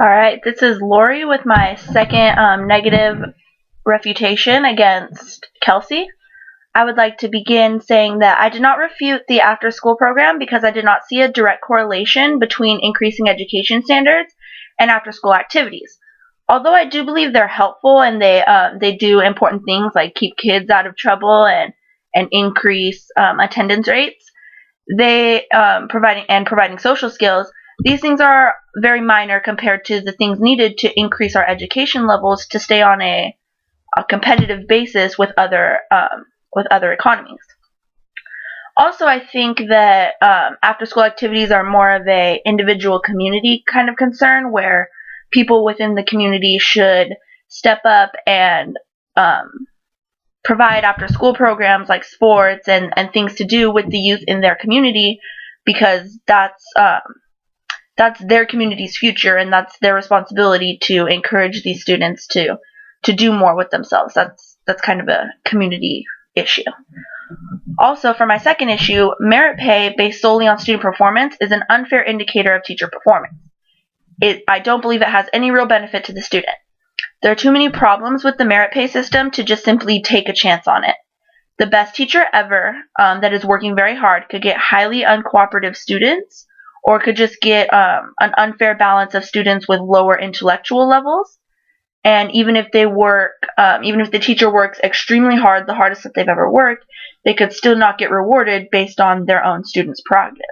All right, this is Lori with my second negative refutation against Kelsey. I would like to begin saying that I did not refute the after school program because I did not see a direct correlation between increasing education standards and after school activities. Although I do believe they're helpful and they do important things like keep kids out of trouble and increase attendance rates, they providing social skills. These things are very minor compared to the things needed to increase our education levels to stay on a competitive basis with other economies. Also, I think that after school activities are more of a individual community kind of concern where people within the community should step up and provide after school programs like sports and things to do with the youth in their community, because that's their community's future and that's their responsibility to encourage these students to do more with themselves. That's kind of a community issue. Also, for my second issue, merit pay based solely on student performance is an unfair indicator of teacher performance. I don't believe it has any real benefit to the student. There are too many problems with the merit pay system to just simply take a chance on it. The best teacher ever that is working very hard could get highly uncooperative students, or could just get an unfair balance of students with lower intellectual levels. And even if the teacher works extremely hard, the hardest that they've ever worked, they could still not get rewarded based on their own students' prerogative.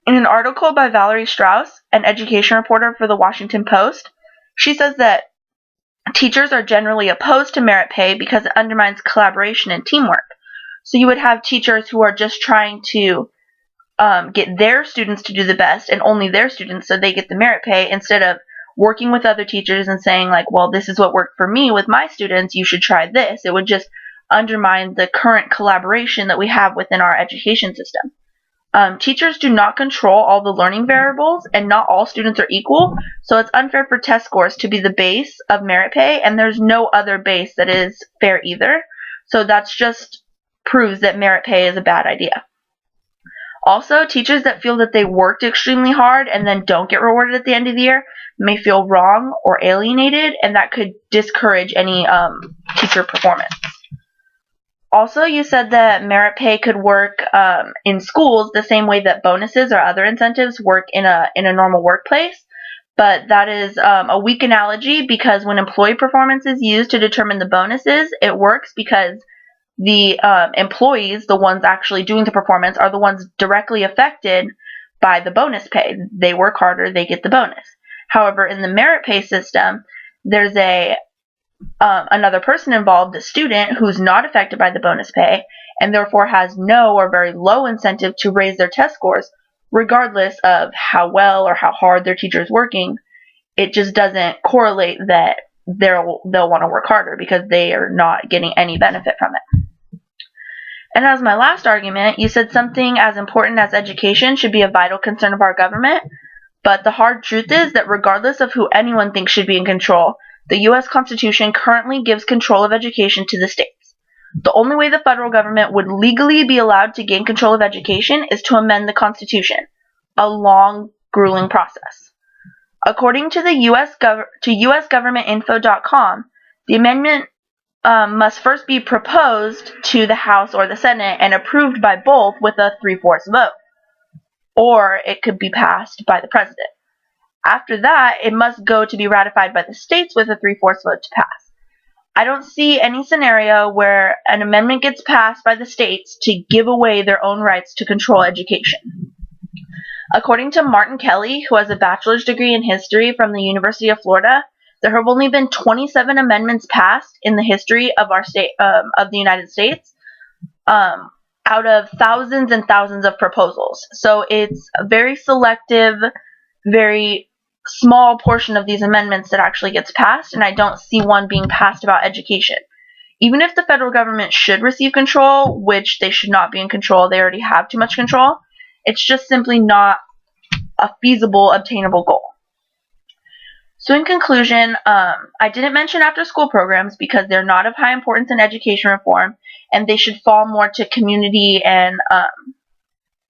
In an article by Valerie Strauss, an education reporter for the Washington Post, she says that teachers are generally opposed to merit pay because it undermines collaboration and teamwork. So you would have teachers who are just trying to get their students to do the best and only their students so they get the merit pay, instead of working with other teachers and saying like, well, this is what worked for me with my students, you should try this. It would just undermine the current collaboration that we have within our education system. Teachers do not control all the learning variables, and not all students are equal, so it's unfair for test scores to be the base of merit pay, and there's no other base that is fair either. So that's just proves that merit pay is a bad idea. Also, teachers that feel that they worked extremely hard and then don't get rewarded at the end of the year may feel wrong or alienated, and that could discourage any teacher performance. Also, you said that merit pay could work in schools the same way that bonuses or other incentives work in a normal workplace, but that is a weak analogy, because when employee performance is used to determine the bonuses, it works because the employees, the ones actually doing the performance, are the ones directly affected by the bonus pay. They work harder, they get the bonus. However, in the merit pay system, there's another person involved, a student, who's not affected by the bonus pay and therefore has no or very low incentive to raise their test scores, regardless of how well or how hard their teacher is working. It just doesn't correlate that they'll want to work harder because they are not getting any benefit from it. And as my last argument, you said something as important as education should be a vital concern of our government, but the hard truth is that regardless of who anyone thinks should be in control, the U.S. Constitution currently gives control of education to the states. The only way the federal government would legally be allowed to gain control of education is to amend the Constitution, a long, grueling process. According to the usgovernmentinfo.com, the amendment must first be proposed to the House or the Senate and approved by both with a 3/4 vote, or it could be passed by the president. After that, it must go to be ratified by the states with a 3/4 vote to pass. I don't see any scenario where an amendment gets passed by the states to give away their own rights to control education. According to Martin Kelly, who has a bachelor's degree in history from the University of Florida, there have only been 27 amendments passed in the history of our state, of the United States, out of thousands and thousands of proposals. So it's a very selective, very small portion of these amendments that actually gets passed, and I don't see one being passed about education. Even if the federal government should receive control, which they should not be in control, they already have too much control, it's just simply not a feasible, obtainable goal. So in conclusion, I didn't mention after-school programs because they're not of high importance in education reform, and they should fall more to community and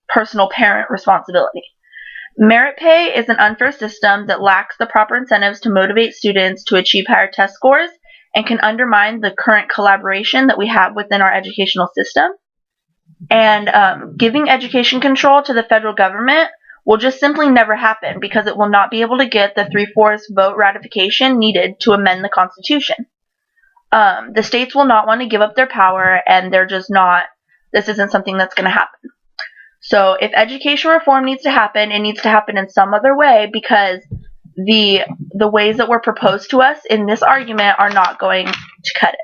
personal parent responsibility. Merit pay is an unfair system that lacks the proper incentives to motivate students to achieve higher test scores and can undermine the current collaboration that we have within our educational system. And giving education control to the federal government will just simply never happen because it will not be able to get the 3/4 vote ratification needed to amend the Constitution. The states will not want to give up their power, and they're just not, this isn't something that's going to happen. So if education reform needs to happen, it needs to happen in some other way because the ways that were proposed to us in this argument are not going to cut it.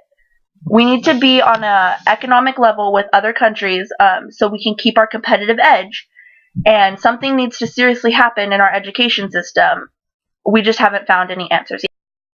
We need to be on an economic level with other countries so we can keep our competitive edge, and something needs to seriously happen in our education system. We just haven't found any answers yet.